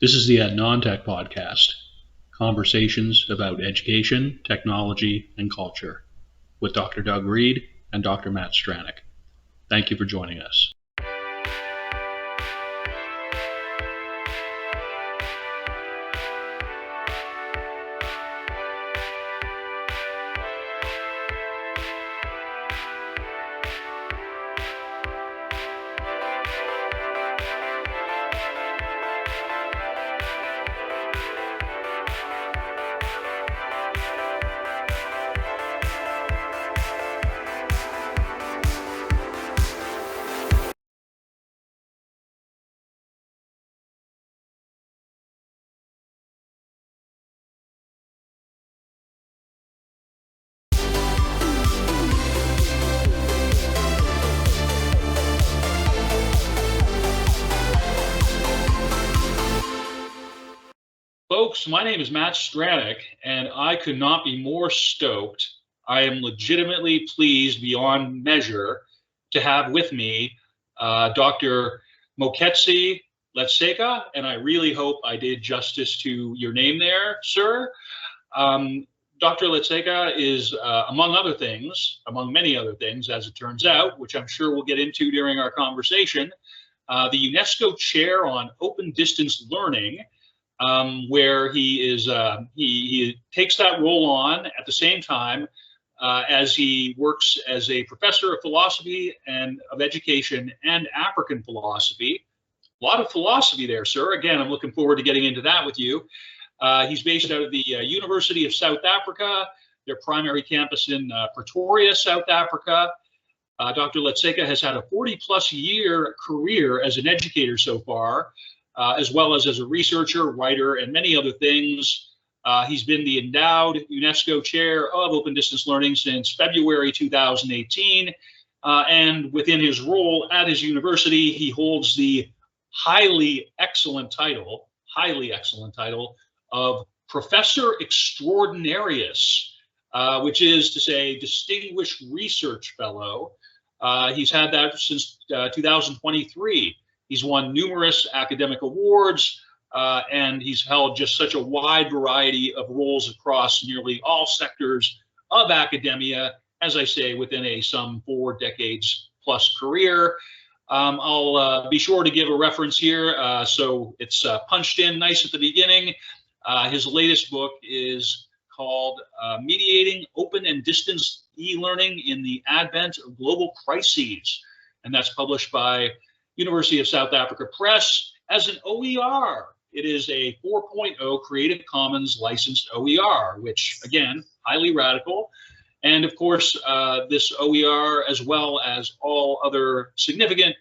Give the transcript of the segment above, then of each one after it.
This is the Non-Tech Podcast, conversations about education, technology, and culture, with Dr. Doug Reed and Dr. Matt Stranick. Thank you for joining us. Folks, my name is Matt Stranick, and I could not be more stoked. I am legitimately pleased beyond measure to have with me Dr. Moeketsi Letseka, and I really hope I did justice to your name there, sir. Dr. Letseka is, among many other things, as it turns out, which I'm sure we'll get into during our conversation, the UNESCO Chair on Open Distance Learning, where he takes that role on at the same time as he works as a professor of philosophy and of education and African philosophy. A lot of philosophy there, sir. Again, I'm looking forward to getting into that with you. He's based out of the University of South Africa, their primary campus in Pretoria, South Africa. Dr. Letseka has had a 40-plus year career as an educator so far, as well as a researcher, writer, and many other things. He's been the endowed UNESCO Chair of Open Distance Learning since February 2018. And within his role at his university, he holds the highly excellent title of Professor Extraordinarius, which is to say Distinguished Research Fellow. He's had that since 2023. He's won numerous academic awards, and he's held just such a wide variety of roles across nearly all sectors of academia, as I say, within some 4 decades plus career. I'll be sure to give a reference here, so it's punched in nice at the beginning. His latest book is called Mediating Open and Distance E-Learning in the Advent of Global Crises, and that's published by University of South Africa Press as an OER. It is a 4.0 Creative Commons licensed OER, which, again, highly radical. And of course, this OER, as well as all other significant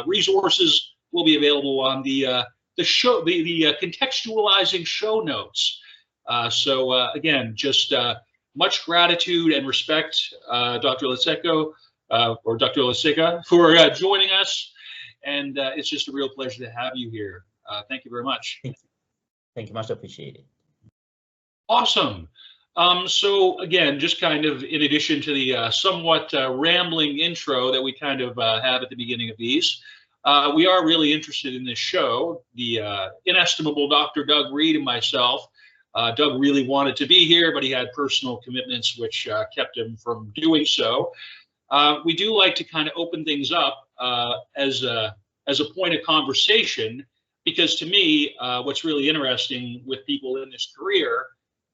resources, will be available on the contextualizing show notes. So again, just much gratitude and respect, Dr. Letseka, or Dr. Letseka, for joining us. And it's just a real pleasure to have you here. Thank you very much. Thank you, much appreciated. Awesome. So again, just kind of in addition to the somewhat rambling intro that we kind of have at the beginning of these, we are really interested in this show. The inestimable Dr. Doug Reed and myself. Doug really wanted to be here, but he had personal commitments which kept him from doing so. We do like to kind of open things up as a point of conversation, because to me, what's really interesting with people in this career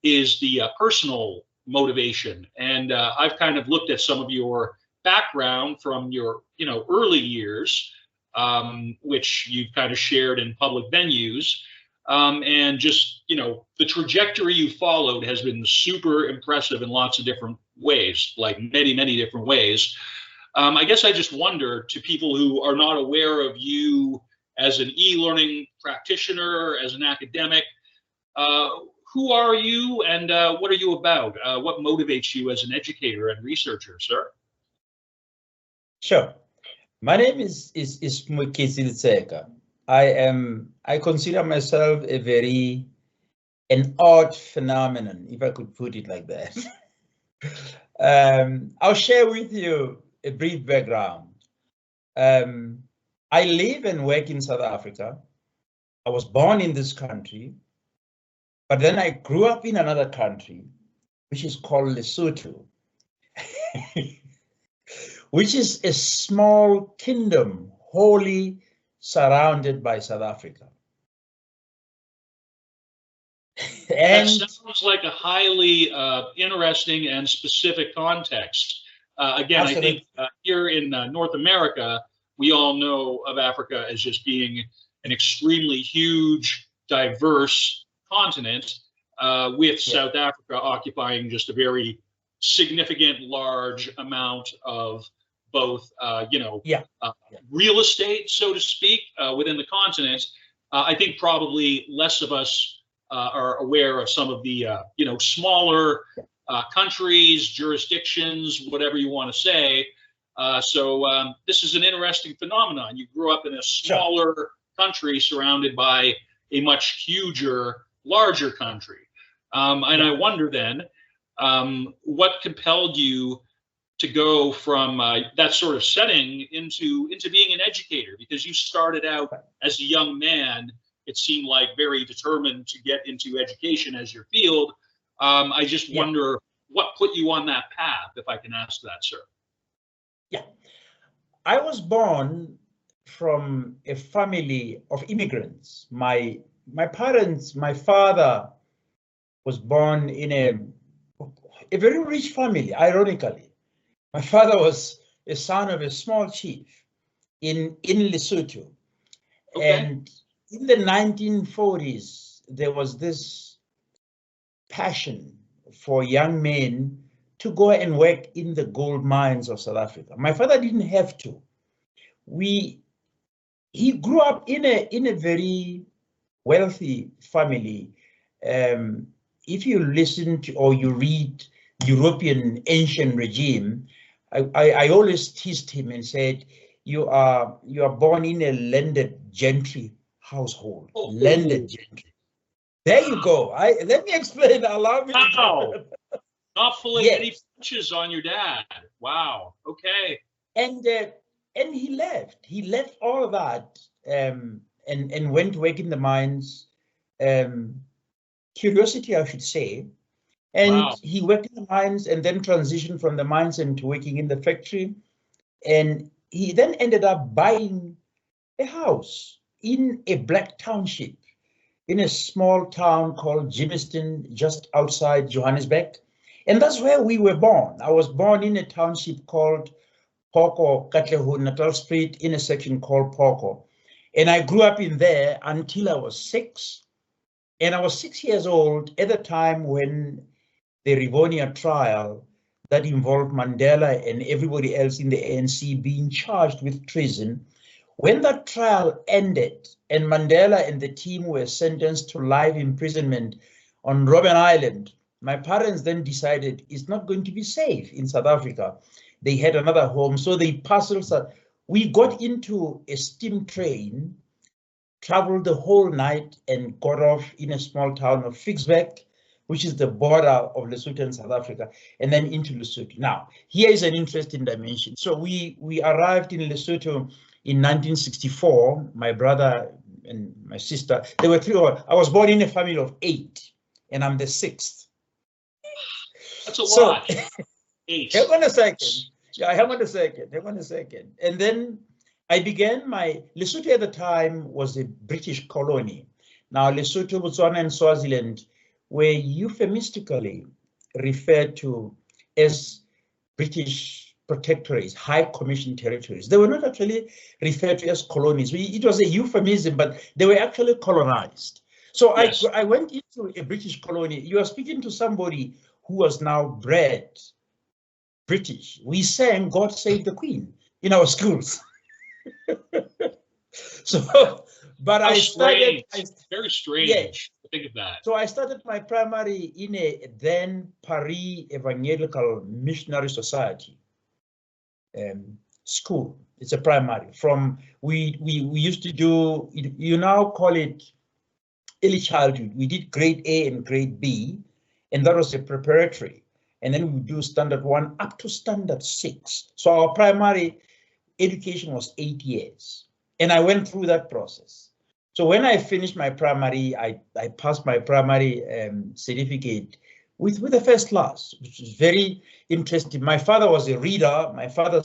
is the personal motivation. And I've kind of looked at some of your background from your early years, which you've kind of shared in public venues. And just, the trajectory you followed has been super impressive in lots of different ways, like many, many different ways. I guess I just wonder, to people who are not aware of you as an e-learning practitioner, as an academic, who are you and what are you about? What motivates you as an educator and researcher, sir? Sure. My name is Moeketsi Letseka. I consider myself an odd phenomenon, if I could put it like that. I'll share with you a brief background. I live and work in South Africa. I was born in this country, but then I grew up in another country, which is called Lesotho, which is a small kingdom wholly surrounded by South Africa. And that sounds like a highly interesting and specific context. Again, absolutely. I think here in North America, we all know of Africa as just being an extremely huge, diverse continent, with South Africa occupying just a very significant, large amount of both, real estate, so to speak, within the continent. I think probably less of us are aware of some of the, smaller countries, jurisdictions, whatever you want to say. So this is an interesting phenomenon. You grew up in a smaller country surrounded by a much larger country. And I wonder then, what compelled you to go from that sort of setting into being an educator? Because you started out as a young man, it seemed like very determined to get into education as your field. I just wonder what put you on that path, if I can ask that, sir. Yeah, I was born from a family of immigrants. My parents, my father was born in a very rich family, ironically. My father was a son of a small chief in Lesotho. Okay. And in the 1940s, there was this passion for young men to go and work in the gold mines of South Africa. My father didn't have to. He grew up in a very wealthy family. If you listen to or you read European ancient regime, I always teased him and said, you are born in a landed gentry household. Landed gentry. There you go. Let me explain. Allow me. Wow. Not pulling any punches on your dad. Wow. Okay. And he left. He left all of that and went to work in the mines. Curiosity, I should say. And he worked in the mines and then transitioned from the mines into working in the factory. And he then ended up buying a house in a black township in a small town called Germiston, just outside Johannesburg. And that's where we were born. I was born in a township called Poko, Katleho, Natal Street, in a section called Poko. And I grew up in there until I was 6. And I was 6 years old at the time when the Rivonia trial that involved Mandela and everybody else in the ANC being charged with treason. When that trial ended and Mandela and the team were sentenced to life imprisonment on Robben Island, my parents then decided it's not going to be safe in South Africa. They had another home, so they parceled. We got into a steam train, traveled the whole night and got off in a small town of Ficksburg, which is the border of Lesotho and South Africa, and then into Lesotho. Now, here is an interesting dimension. So we arrived in Lesotho in 1964, my brother and my sister. There were 3. I was born in a family of 8, and I'm the 6th. That's a lot. 8. Hang on a second. Yeah, hang on a second. And then I began Lesotho at the time was a British colony. Now, Lesotho, Botswana, and Swaziland were euphemistically referred to as British protectorates, high commission territories. They were not actually referred to as colonies. It was a euphemism, but they were actually colonized. So yes. I went into a British colony. You are speaking to somebody who was now bred British. We sang God Save the Queen in our schools. So, but I started. Very strange. Yes. Think of that. So I started my primary in a then Paris Evangelical Missionary Society school. It's a primary. From we used to do, you now call it early childhood. We did grade A and grade B, and that was a preparatory. And then we do standard 1 up to standard 6. So our primary education was 8 years. And I went through that process. So when I finished my primary, I passed my primary certificate with a first class, which was very interesting. My father was a reader. My father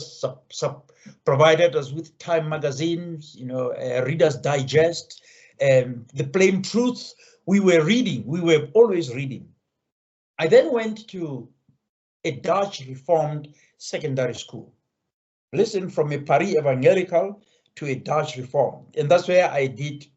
provided us with Time magazines, Reader's Digest, The Plain Truth. We were reading. We were always reading. I then went to a Dutch Reformed secondary school. Listen, from a Paris Evangelical to a Dutch Reformed, and that's where I did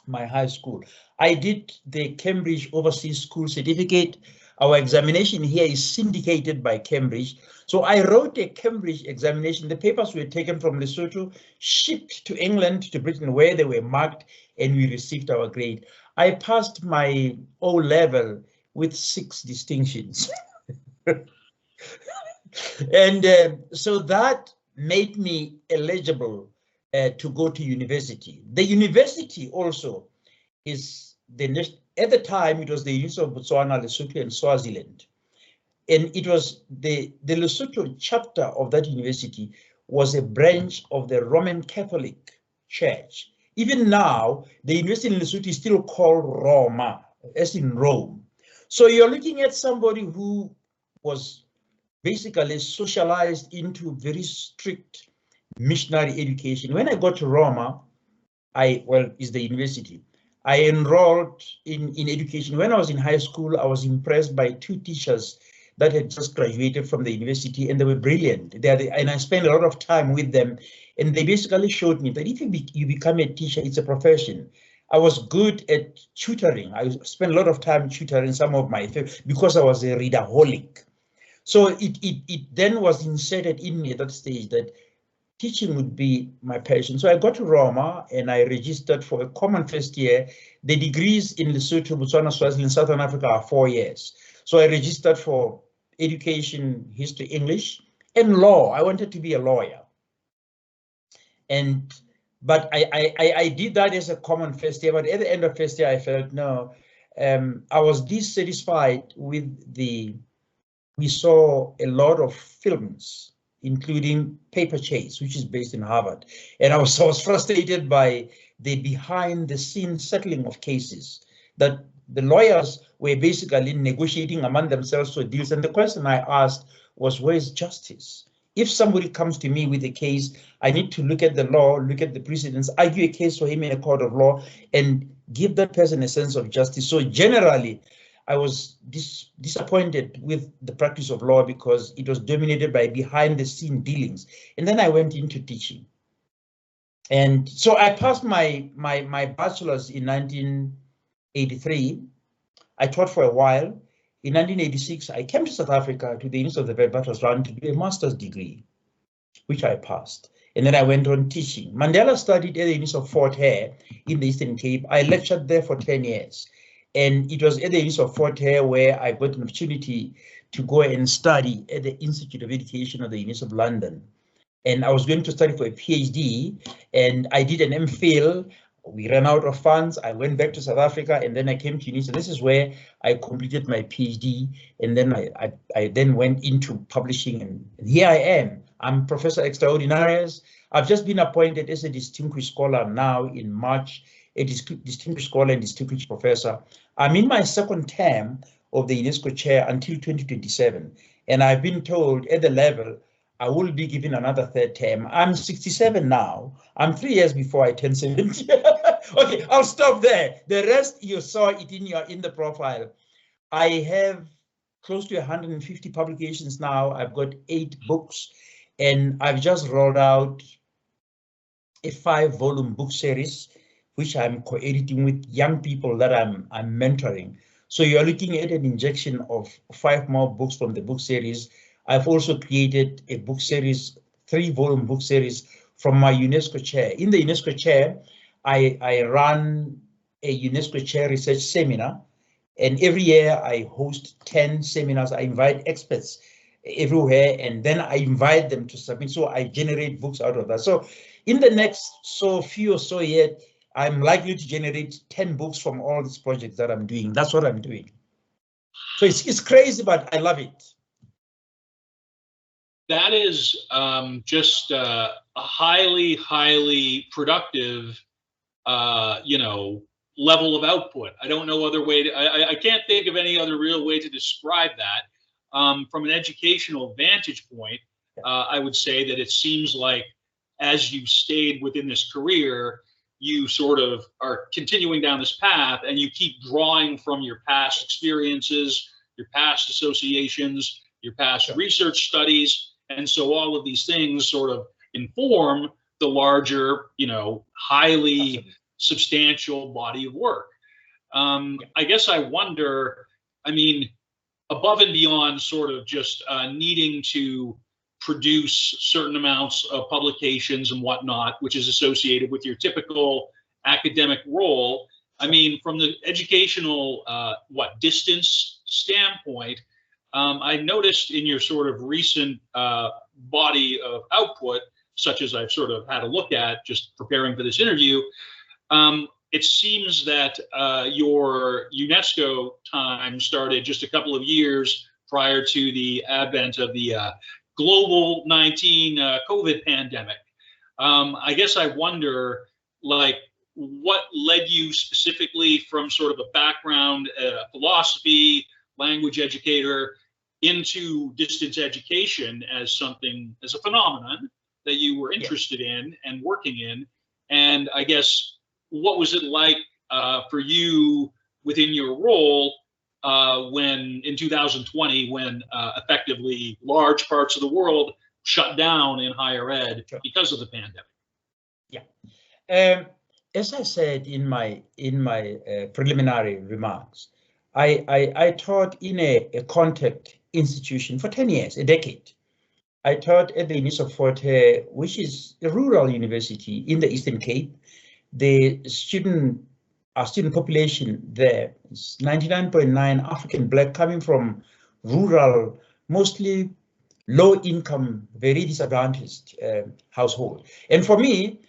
my high school. I did the Cambridge Overseas School Certificate. Our examination here is syndicated by Cambridge. So I wrote a Cambridge examination. The papers were taken from Lesotho, shipped to England, to Britain, where they were marked, and we received our grade. I passed my O-level with 6 distinctions. And so that made me eligible to go to university. The university also is at the time it was the University of Botswana, Lesotho, and Swaziland, and it was the Lesotho chapter of that university was a branch of the Roman Catholic Church. Even now, the university in Lesotho is still called Roma, as in Rome. So you're looking at somebody who was basically socialized into very strict missionary education. When I got to Roma, is the university. I enrolled in education. When I was in high school, I was impressed by 2 teachers that had just graduated from the university, and they were brilliant. And I spent a lot of time with them, and they basically showed me that if you become a teacher, it's a profession. I was good at tutoring. I spent a lot of time tutoring some of my favorites because I was a readaholic. So it then was inserted in me at that stage that teaching would be my passion. So I got to Roma and I registered for a common first year. The degrees in Lesotho, Botswana, Swaziland, Southern Africa are 4 years. So I registered for education, history, English, and law. I wanted to be a lawyer. But I did that as a common first year. But at the end of first year, I felt no. I was dissatisfied with we saw a lot of films, including Paper Chase, which is based in Harvard. And I was frustrated by the behind-the-scenes settling of cases, that the lawyers were basically negotiating among themselves for deals. And the question I asked was, where's justice? If somebody comes to me with a case, I need to look at the law, look at the precedents, argue a case for him in a court of law, and give that person a sense of justice. So generally, I was disappointed with the practice of law because it was dominated by behind-the-scene dealings. And then I went into teaching. And so I passed my bachelor's in 1983. I taught for a while. In 1986, I came to South Africa to the University of the Witwatersrand to do a master's degree, which I passed. And then I went on teaching. Mandela studied at the University of Fort Hare in the Eastern Cape. I lectured there for 10 years. And it was at the University of Fort Hare where I got an opportunity to go and study at the Institute of Education of the University of London. And I was going to study for a PhD, and I did an MPhil. We ran out of funds. I went back to South Africa, and then I came to UNISA. This is where I completed my PhD, and then I then went into publishing, and here I am. I'm Professor Extraordinarius. I've just been appointed as a distinguished scholar now in March, a distinguished scholar and distinguished professor. I'm in my second term of the UNESCO chair until 2027, and I've been told at the level I will be given another third term. I'm 67 now. I'm 3 years before I turn 70. Okay, I'll stop there. The rest you saw it in the profile. I have close to 150 publications now. I've got 8 books, and I've just rolled out a 5-volume book series, which I'm co-editing with young people that I'm mentoring. So you're looking at an injection of 5 more books from the book series. I've also created a book series, 3-volume book series from my UNESCO chair. In the UNESCO chair, I run a UNESCO chair research seminar, and every year I host 10 seminars. I invite experts everywhere, and then I invite them to submit. So I generate books out of that. So in the next few or so years, I'm likely to generate 10 books from all these projects that I'm doing. That's what I'm doing. So it's crazy, but I love it. That is just a highly, highly productive you know, level of output. I don't know other way to, I can't think of any other real way to describe that. From an educational vantage point, I would say that it seems like as you stayed within this career, you sort of are continuing down this path and you keep drawing from your past experiences, your past associations, your past research studies. And so all of these things sort of inform the larger, you know, highly substantial body of work. I guess I wonder, I mean, above and beyond sort of just needing to produce certain amounts of publications and whatnot, which is associated with your typical academic role. I mean, from the educational, distance standpoint, I noticed in your sort of recent body of output, such as I've sort of had a look at just preparing for this interview, it seems that your UNESCO time started just a couple of years prior to the advent of the global 19 COVID pandemic. I guess I wonder, like, what led you specifically from sort of a background, philosophy, language educator, into distance education as something, as a phenomenon that you were interested in and working in? And I guess, what was it like for you within your role when in 2020, when effectively large parts of the world shut down in higher ed because of the pandemic? Yeah, as I said in my preliminary remarks, I taught in a contact institution for 10 years, a decade. I taught at the University of Fort Hare, which is a rural university in the Eastern Cape. The student population there is 99.9 African Black, coming from rural, mostly low income, very disadvantaged household. And for me,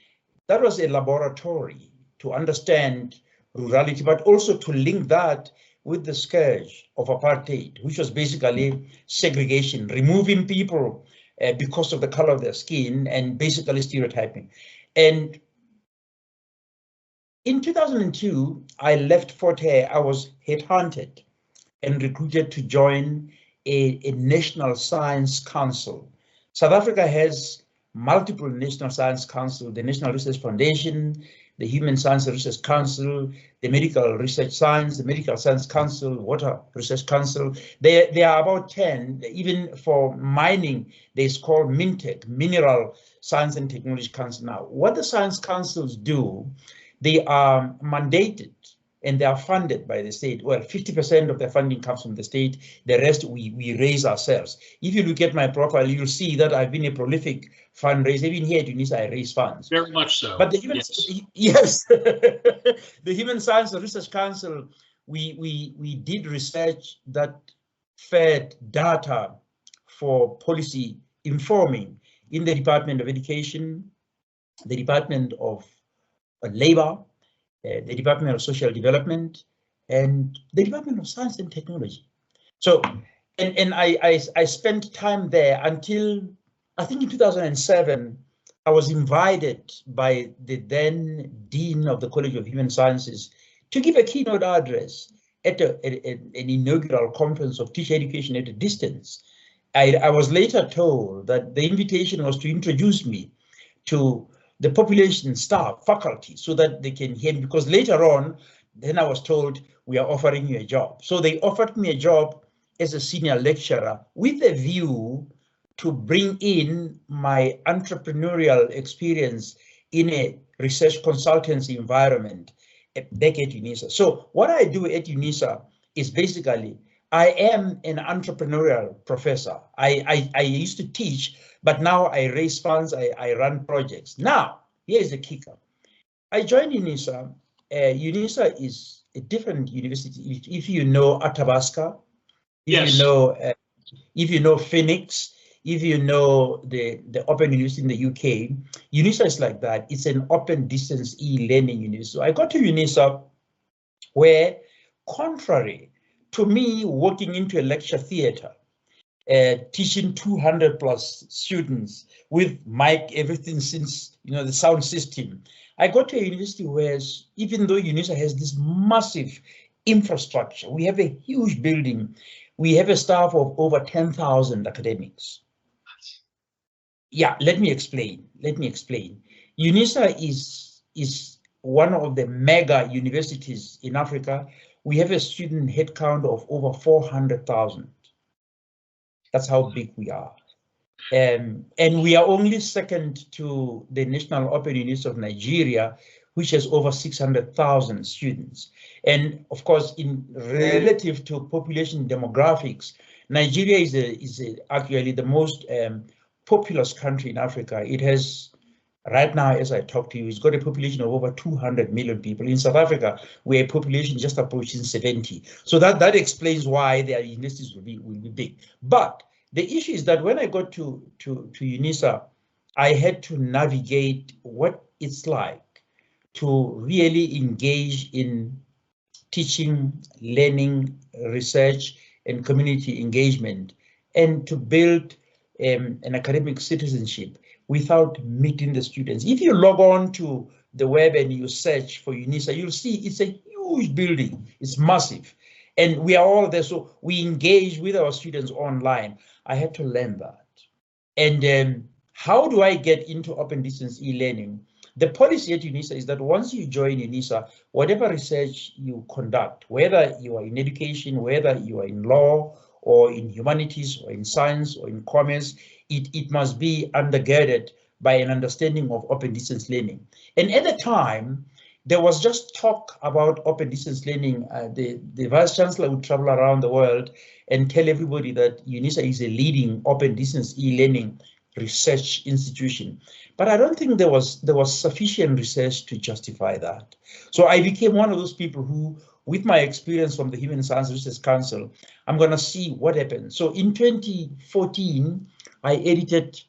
that was a laboratory to understand rurality, but also to link that with the scourge of apartheid, which was basically segregation, removing people because of the color of their skin and basically stereotyping. And in 2002, I left Fort Hare. I was headhunted and recruited to join a National Science Council. South Africa has multiple National Science Council, the National Research Foundation, the Human Science Research Council, the Medical Research Science, the Medical Science Council, Water Research Council. There are about 10. Even for mining, there's called MINTEC, Mineral Science and Technology Council. Now, what the science councils do, they are mandated and they are funded by the state. Well, 50% of their funding comes from the state. The rest we raise ourselves. If you look at my profile, you'll see that I've been a prolific fundraiser. Even here at UNISA, I raise funds. Very much so. But the human, yes, the Human Science Research Council, we did research that fed data for policy informing in the Department of Education, the Department of Labor, the Department of Social Development, and the Department of Science and Technology. So, and I spent time there until, I think in 2007, I was invited by the then Dean of the College of Human Sciences to give a keynote address at an inaugural conference of teacher education at a distance. I was later told that the invitation was to introduce me to the population, staff, faculty, so that they can hear me, because later on, then I was told, we are offering you a job. So they offered me a job as a senior lecturer with a view to bring in my entrepreneurial experience in a research consultancy environment back at UNISA. So what I do at UNISA is basically, I am an entrepreneurial professor. I used to teach, but now I raise funds, I run projects. Now, here's the kicker. I joined UNISA. UNISA is a different university. If you know Athabasca, if you know Phoenix, if you know the Open University in the UK, UNISA is like that. It's an open distance e-learning university. So I got to UNISA where, contrary to me walking into a lecture theater, teaching 200 plus students with mic, everything, since, you know, the sound system, I got to a university where, even though UNISA has this massive infrastructure, we have a huge building, we have a staff of over 10,000 academics. Yeah, let me explain. UNISA is one of the mega universities in Africa. We have a student headcount of over 400,000. That's how big we are. And we are only second to the National Open University of Nigeria, which has over 600,000 students. And of course, in relative to population demographics, Nigeria is actually the most populous country in Africa. It has, right now, as I talk to you, it's got a population of over 200 million people. In South Africa, we're a population just approaching 70. So that explains why their universities will be big. But the issue is that when I got to UNISA, I had to navigate what it's like to really engage in teaching, learning, research, and community engagement, and to build an academic citizenship without meeting the students. If you log on to the web and you search for UNISA, you'll see it's a huge building, it's massive. And we are all there, so we engage with our students online. I had to learn that. And how do I get into open distance e-learning? The policy at UNISA is that once you join UNISA, whatever research you conduct, whether you are in education, whether you are in law, or in humanities, or in science, or in commerce, it must be undergirded by an understanding of open distance learning. And at the time, there was just talk about open distance learning. The Vice Chancellor would travel around the world and tell everybody that UNISA is a leading open distance e-learning research institution. But I don't think there was sufficient research to justify that. So I became one of those people who, with my experience from the Human Science Research Council, I'm going to see what happens. So in 2014, I edited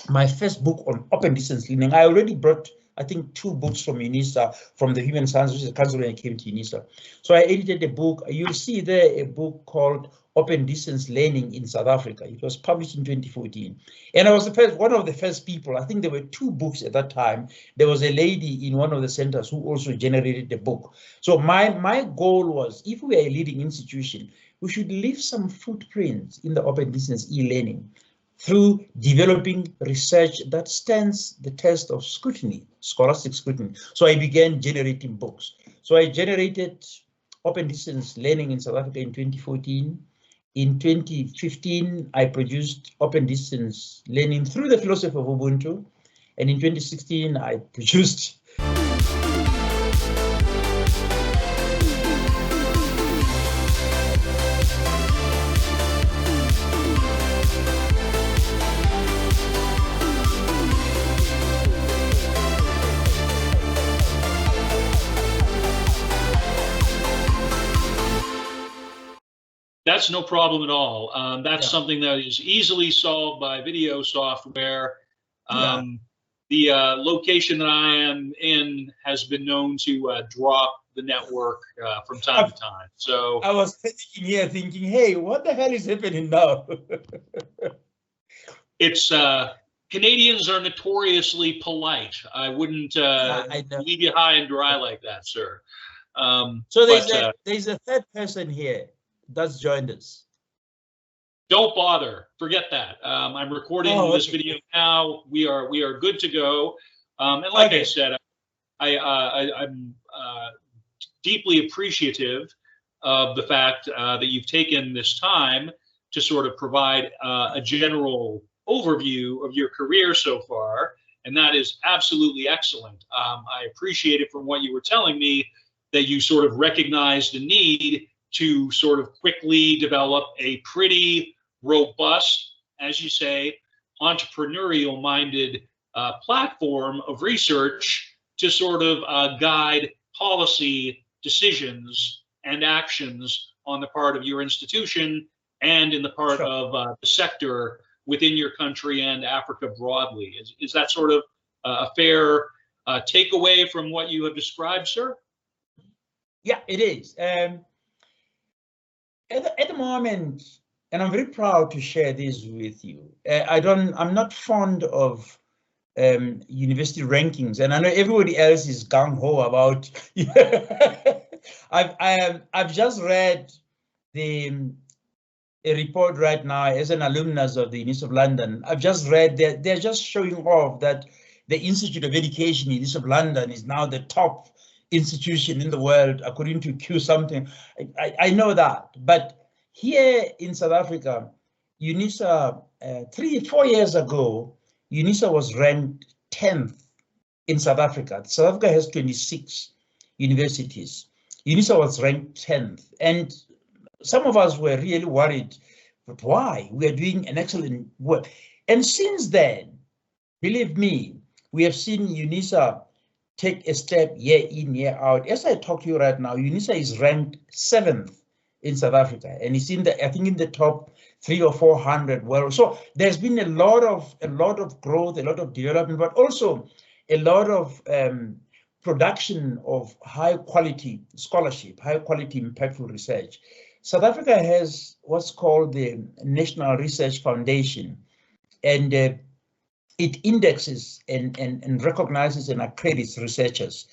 my first book on open distance learning. I already brought, I think, 2 books from UNISA, from the Human Science Research Council when I came to UNISA. So I edited a book. You'll see there a book called Open Distance Learning in South Africa. It was published in 2014. And I was one of the first people. I think there were 2 books at that time. There was a lady in one of the centers who also generated the book. So my goal was, if we are a leading institution, we should leave some footprints in the open distance e-learning through developing research that stands the test of scrutiny, scholastic scrutiny. So I began generating books. So I generated Open Distance Learning in South Africa in 2014. In 2015, I produced Open Distance Learning through the philosophy of Ubuntu. And in 2016, I produced That's no problem at all. That's something that is easily solved by video software. The location that I am in has been known to drop the network from time to time. So I was sitting here thinking, hey, what the hell is happening now? It's Canadians are notoriously polite. I wouldn't leave you high and dry like that, sir. So there's a third person here that's joined us. Don't bother. Forget that. I'm recording this video now. We are good to go. And like I said, I'm deeply appreciative of the fact that you've taken this time to sort of provide a general overview of your career so far, and that is absolutely excellent. I appreciate it from what you were telling me, that you sort of recognize the need to sort of quickly develop a pretty robust, as you say, entrepreneurial-minded platform of research to sort of guide policy decisions and actions on the part of your institution and in the part of the sector within your country and Africa broadly. Is that sort of a fair takeaway from what you have described, sir? Yeah, it is. At the moment, and I'm very proud to share this with you, I'm not fond of university rankings, and I know everybody else is gung-ho about. I've just read a report right now as an alumnus of the University of London. I've just read that they're just showing off that the Institute of Education, University of London, is now the top institution in the world according to Q something. I know that, but here in South Africa, UNISA 3-4 years ago, UNISA was ranked 10th in South Africa. South Africa has 26 universities. UNISA was ranked 10th, and some of us were really worried, but why? We are doing an excellent work. And since then, believe me, we have seen UNISA take a step year in, year out. As I talk to you right now, UNISA is ranked 7th in South Africa, and it's in the, I think, in the top 300 or 400 world. So there's been a lot of growth, a lot of development, but also a lot of production of high quality scholarship, high quality impactful research. South Africa has what's called the National Research Foundation, and it indexes and recognizes and accredits researchers.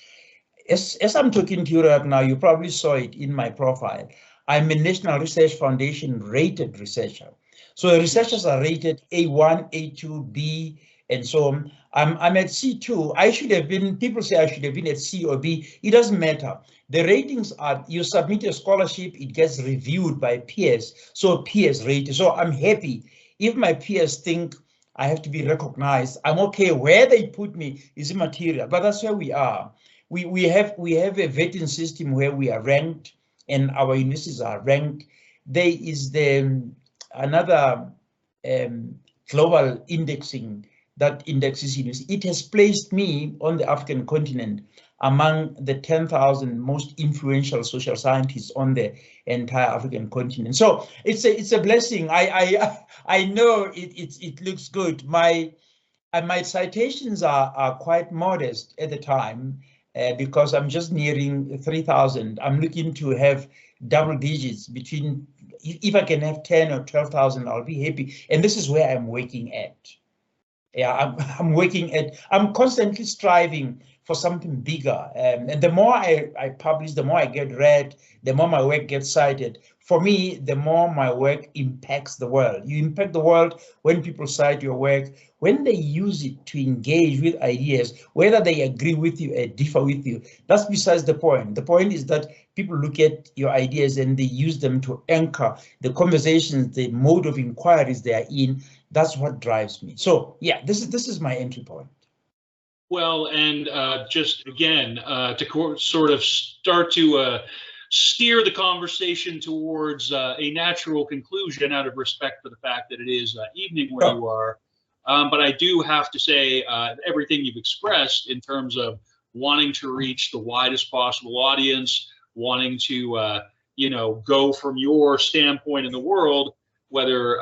As I'm talking to you right now, you probably saw it in my profile. I'm a National Research Foundation rated researcher. So the researchers are rated A1, A2, B, and so on. I'm at C2. I should have been, people say I should have been at C or B. It doesn't matter. The ratings are, you submit a scholarship, it gets reviewed by peers. So peers rate it. So I'm happy. If my peers think I have to be recognized, I'm okay. Where they put me is immaterial, but that's where we are. We have a vetting system where we are ranked, and our universities are ranked. There is another global indexing that indexes universities. It has placed me on the African continent among the 10,000 most influential social scientists on the entire African continent. So it's a blessing. I know it looks good. My citations are quite modest at the time because I'm just nearing 3,000. I'm looking to have double digits between. If I can have 10 or 12,000, I'll be happy. And this is where I'm working at. Yeah, I'm working at. I'm constantly striving for something bigger, and the more I publish, the more I get read, the more my work gets cited. For me, the more my work impacts the world. You impact the world when people cite your work, when they use it to engage with ideas, whether they agree with you or differ with you. That's besides the point. The point is that people look at your ideas and they use them to anchor the conversations, the mode of inquiries they are in. That's what drives me. So yeah, this is my entry point. Well, and just again, to sort of start to steer the conversation towards a natural conclusion out of respect for the fact that it is evening where you are. But I do have to say everything you've expressed in terms of wanting to reach the widest possible audience, wanting to, go from your standpoint in the world, whether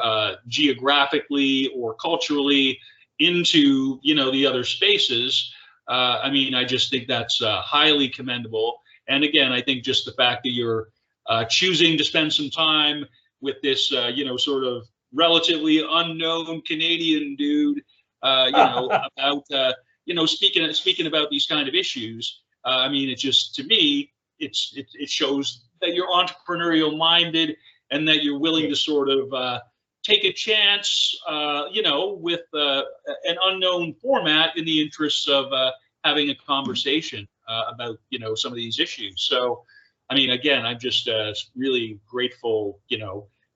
geographically or culturally, into the other spaces. I just think that's highly commendable. And again, I think just the fact that you're choosing to spend some time with this sort of relatively unknown Canadian dude about speaking about these kind of issues. It just, to me, it shows that you're entrepreneurial minded and that you're willing to sort of take a chance, with an unknown format in the interests of having a conversation about, some of these issues. So, again, I'm just really grateful,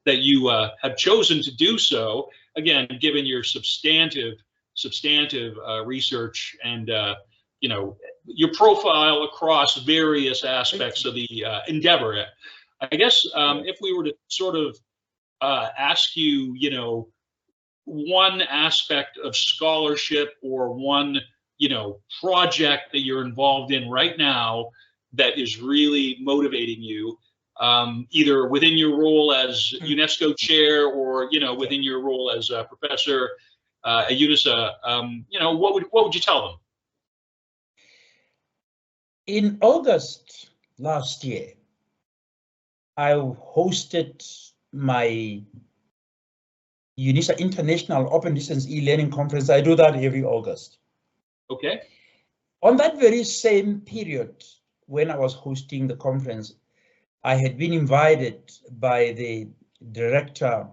that you have chosen to do so. Again, given your substantive research and, your profile across various aspects of the endeavor. I guess if we were to sort of ask you, one aspect of scholarship or one, project that you're involved in right now that is really motivating you, either within your role as UNESCO chair or, within your role as a professor at UNISA, what would you tell them? In August last year, I hosted my UNISA International Open Distance e-learning conference. I do that every August. Okay. On that very same period, when I was hosting the conference, I had been invited by the director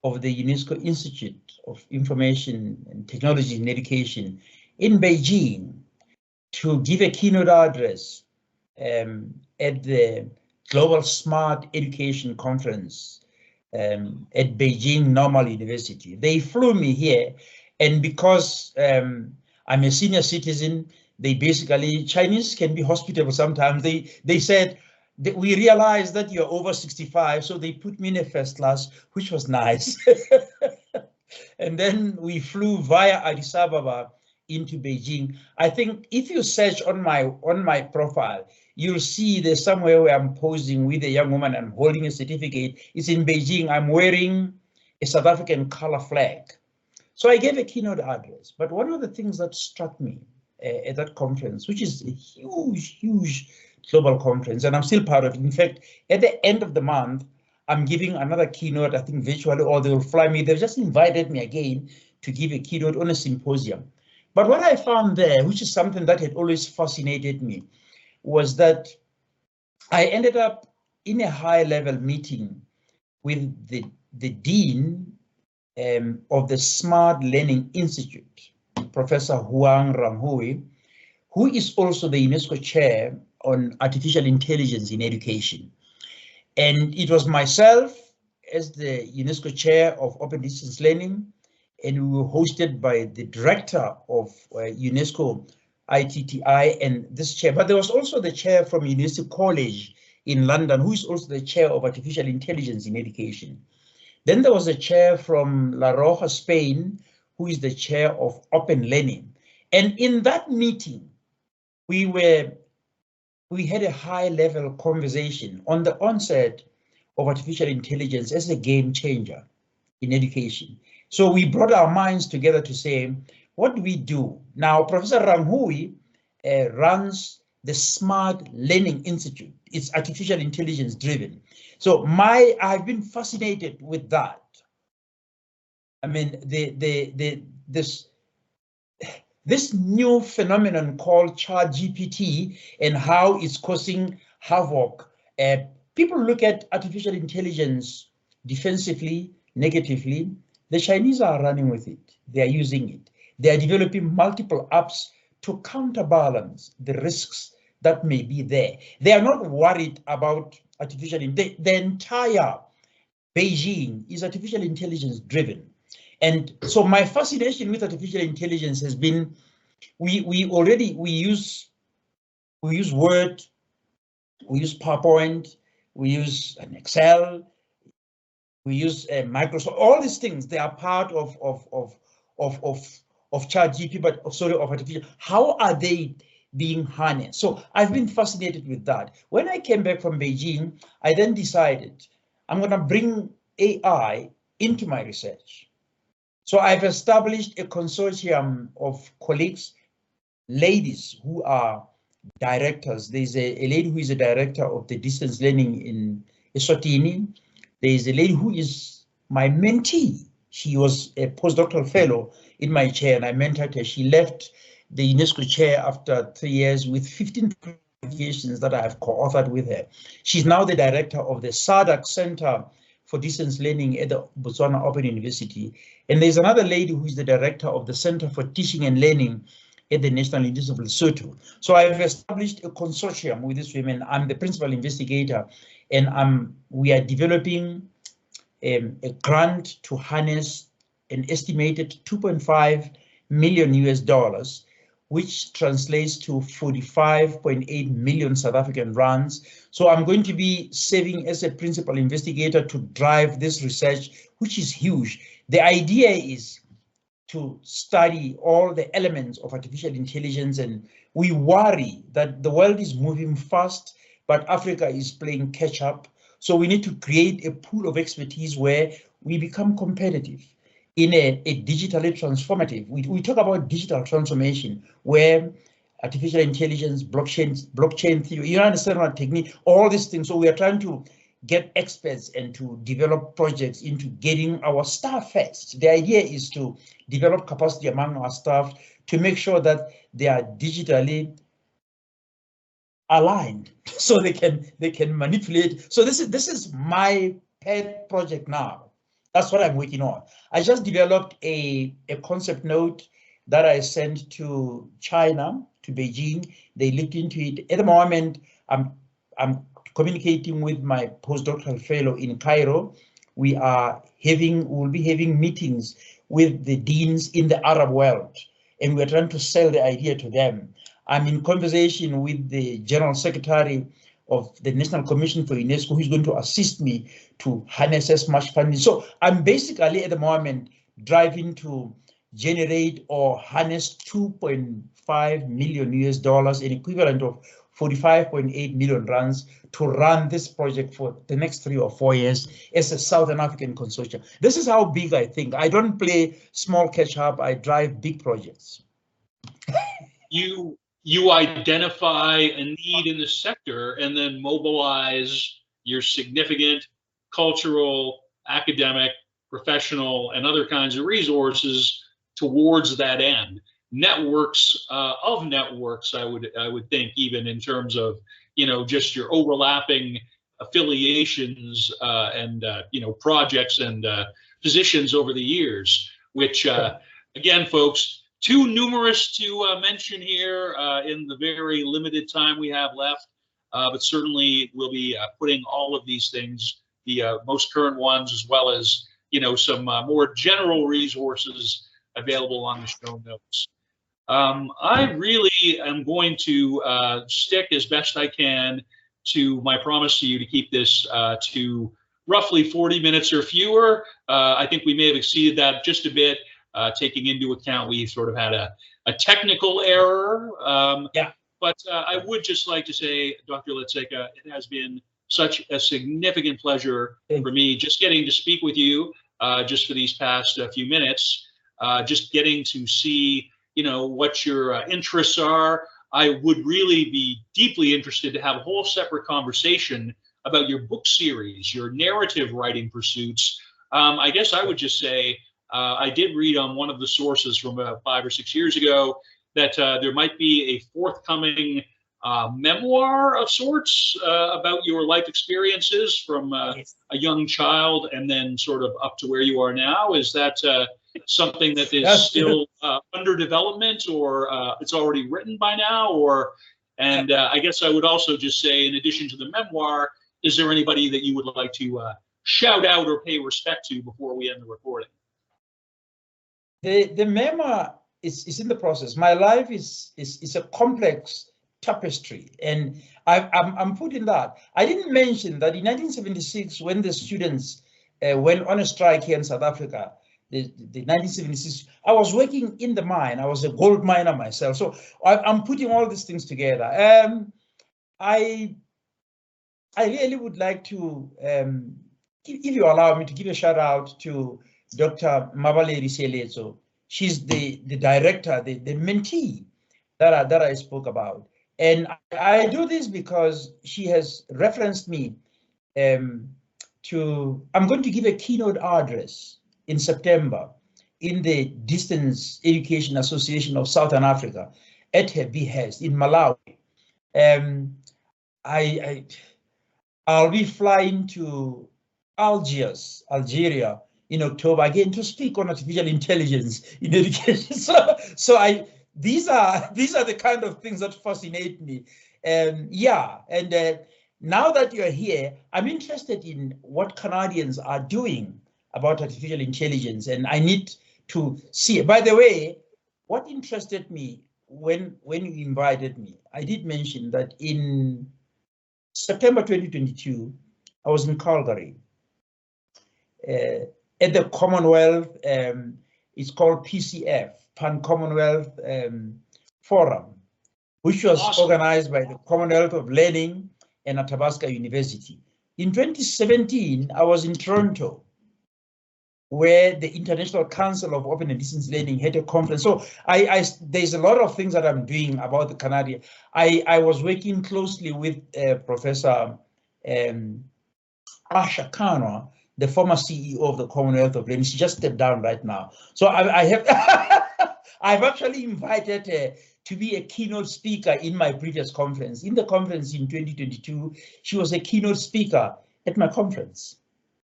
of the UNESCO Institute of Information and Technology in Education in Beijing to give a keynote address at the Global Smart Education Conference at Beijing Normal University. They flew me here, and because I'm a senior citizen, they basically, Chinese can be hospitable sometimes. They said, we realized that you're over 65, so they put me in a first class, which was nice. And then we flew via Addis Ababa into Beijing. I think if you search on my profile, you'll see there's somewhere where I'm posing with a young woman. I'm holding a certificate. It's in Beijing. I'm wearing a South African color flag. So I gave a keynote address. But one of the things that struck me at that conference, which is a huge, huge global conference, and I'm still part of it. In fact, at the end of the month, I'm giving another keynote, I think virtually, or they will fly me. They've just invited me again to give a keynote on a symposium. But what I found there, which is something that had always fascinated me, was that I ended up in a high-level meeting with the dean of the Smart Learning Institute, Professor Huang Ranghui, who is also the UNESCO chair on artificial intelligence in education. And it was myself as the UNESCO chair of Open Distance Learning, and we were hosted by the director of UNESCO ITTI and this chair. But there was also the chair from University College in London, who is also the chair of artificial intelligence in education. Then there was a chair from La Rioja, Spain, who is the chair of Open Learning. And in that meeting, we had a high-level conversation on the onset of artificial intelligence as a game changer in education. So we brought our minds together to say, what do we do? Now, Professor Ranghui runs the Smart Learning Institute. It's artificial intelligence driven. So I've been fascinated with that. I mean, this new phenomenon called ChatGPT and how it's causing havoc. People look at artificial intelligence defensively, negatively. The Chinese are running with it. They are using it. They are developing multiple apps to counterbalance the risks that may be there. They are not worried about artificial intelligence. The entire Beijing is artificial intelligence driven. And so my fascination with artificial intelligence has been, we use Word, we use PowerPoint, we use an Excel, we use Microsoft. All these things, they are part of ChatGPT, but sorry, of artificial. How are they being harnessed? So I've been fascinated with that. When I came back from Beijing, I then decided I'm going to bring AI into my research. So I've established a consortium of colleagues, ladies who are directors. There's a lady who is a director of the distance learning in Eswatini. There's a lady who is my mentee. She was a postdoctoral fellow in my chair, and I mentored her. She left the UNESCO chair after 3 years with 15 publications that I have co-authored with her. She's now the director of the SADC Center for Distance Learning at the Botswana Open University. And there's another lady who is the director of the Center for Teaching and Learning at the National University of Lesotho. So I've established a consortium with these women. I'm the principal investigator, and we are developing a grant to harness an estimated $2.5 million US, which translates to 45.8 million South African rands. So I'm going to be serving as a principal investigator to drive this research, which is huge. The idea is to study all the elements of artificial intelligence, and we worry that the world is moving fast, but Africa is playing catch up. So we need to create a pool of expertise where we become competitive in a digitally transformative. We talk about digital transformation, where artificial intelligence, blockchain theory, you understand what technique, all these things. So we are trying to get experts and to develop projects into getting our staff first. The idea is to develop capacity among our staff to make sure that they are digitally aligned so they can manipulate. So this is my pet project now. That's what I'm working on. I just developed a concept note that I sent to China, to Beijing. They looked into it. At the moment, I'm communicating with my postdoctoral fellow in Cairo. We'll be having meetings with the deans in the Arab world, and we're trying to sell the idea to them. I'm in conversation with the General Secretary of the National Commission for UNESCO, who's going to assist me to harness as much funding. So I'm basically at the moment driving to generate or harness $2.5 million, an equivalent of 45.8 million rands, to run this project for the next 3 or 4 years as a Southern African consortium. This is how big I think. I don't play small catch up, I drive big projects. You identify a need in the sector and then mobilize your significant cultural, academic, professional, and other kinds of resources towards that end. Networks of networks, I would think, even in terms of, you know, just your overlapping affiliations and you know, projects and positions over the years, which again, folks, too numerous to mention here in the very limited time we have left, but certainly we'll be putting all of these things, the most current ones, as well as, you know, some more general resources available on the show notes. I really am going to stick as best I can to my promise to you to keep this to roughly 40 minutes or fewer. I think we may have exceeded that just a bit. Taking into account we sort of had a technical error. Yeah. But I would just like to say, Dr. Letseka, it has been such a significant pleasure for me just getting to speak with you just for these past few minutes, just getting to see, you know, what your interests are. I would really be deeply interested to have a whole separate conversation about your book series, your narrative writing pursuits. I guess I would just say, I did read on one of the sources from about 5 or 6 years ago that there might be a forthcoming memoir of sorts about your life experiences from a young child and then sort of up to where you are now. Is that something that is still under development, or it's already written by now? Or, and I guess I would also just say, in addition to the memoir, is there anybody that you would like to shout out or pay respect to before we end the recording? The memoir is in the process. My life is a complex tapestry, and I'm putting that. I didn't mention that in 1976, when the students went on a strike here in South Africa, the 1976, I was working in the mine. I was a gold miner myself, so I'm putting all these things together. I really would like to, if you allow me, to give a shout out to Dr. Mabaleri Seletso. She's the director, the mentee that I spoke about. And I do this because she has referenced me I'm going to give a keynote address in September in the Distance Education Association of Southern Africa at her behest in Malawi. I'll be flying to Algeria in October again to speak on artificial intelligence in education. These are the kind of things that fascinate me. Now that you're here, I'm interested in what Canadians are doing about artificial intelligence, and I need to see. By the way, what interested me when you invited me, I did mention that in September 2022, I was in Calgary at the Commonwealth. It's called PCF, Pan-Commonwealth Forum, which was organized by the Commonwealth of Learning and Athabasca University. In 2017, I was in Toronto, where the International Council of Open and Distance Learning had a conference. So there's a lot of things that I'm doing about the Canadian. I was working closely with Professor Asha Kanwa, the former CEO of the Commonwealth of Learning. She just stepped down right now. So I have I've actually invited her to be a keynote speaker in my previous conference. In the conference in 2022, she was a keynote speaker at my conference.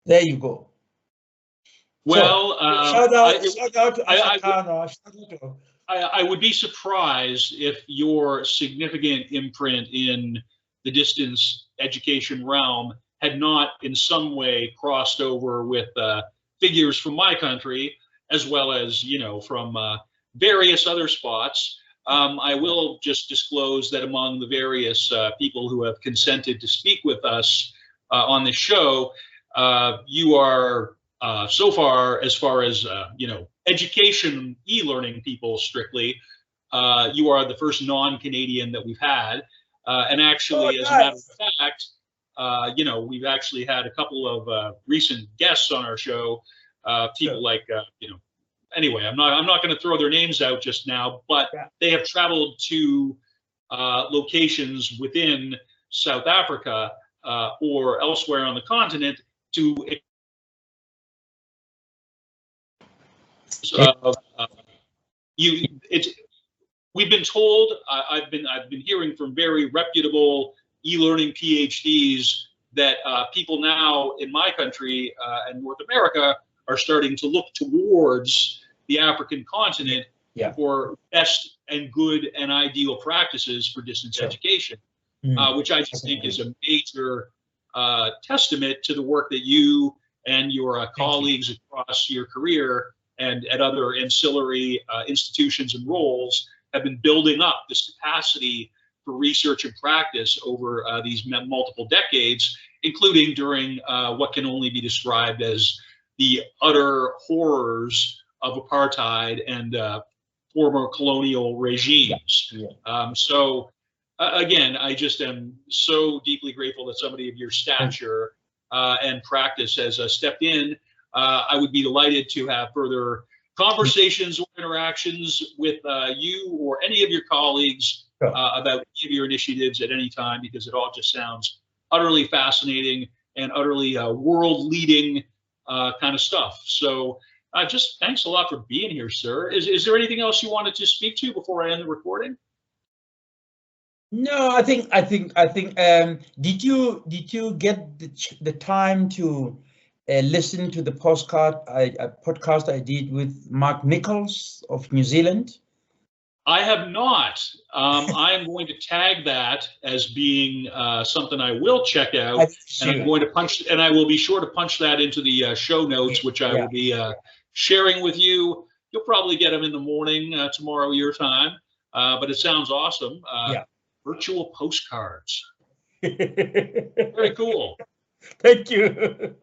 There you go. Well, so, shout out to Ashakano. I would be surprised if your significant imprint in the distance education realm had not in some way crossed over with figures from my country, as well as, you know, from various other spots. I will just disclose that among the various people who have consented to speak with us on this show, you are so far as you know, education e-learning people strictly, you are the first non-Canadian that we've had, and actually, as a matter of fact, you know, we've actually had a couple of recent guests on our show, people like you know. Anyway, I'm not going to throw their names out just now, but they have traveled to locations within South Africa or elsewhere on the continent to. We've been told. I've been hearing from very reputable e-learning PhDs that people now in my country and North America are starting to look towards the African continent for best and good and ideal practices for distance education, which I just think is a major testament to the work that you and your colleagues across your career and at other ancillary institutions and roles have been building up this capacity for research and practice over these multiple decades, including during what can only be described as the utter horrors of apartheid and former colonial regimes. So again, I just am so deeply grateful that somebody of your stature and practice has stepped in. I would be delighted to have further conversations or interactions with you or any of your colleagues about any of your initiatives at any time, because it all just sounds utterly fascinating and utterly world-leading kind of stuff. So just thanks a lot for being here, sir. Is there anything else you wanted to speak to before I end the recording? No, I think. Did you get the time to listen to the podcast I did with Mark Nichols of New Zealand? I have not. I am going to tag that as being something I will check out, and I'm going to I will be sure to punch that into the show notes, which I will be sharing with you. You'll probably get them in the morning tomorrow your time, but it sounds awesome. Virtual postcards. Very cool. Thank you.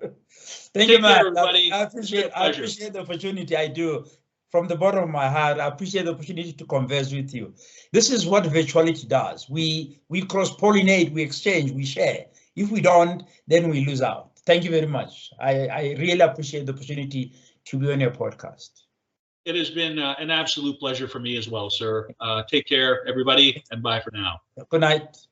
Thank you, Matt. Everybody. I appreciate the opportunity. I do. From the bottom of my heart, I appreciate the opportunity to converse with you. This is what virtuality does. We cross-pollinate, we exchange, we share. If we don't, then we lose out. Thank you very much. I really appreciate the opportunity to be on your podcast. It has been an absolute pleasure for me as well, sir. Take care, everybody, and bye for now. Good night.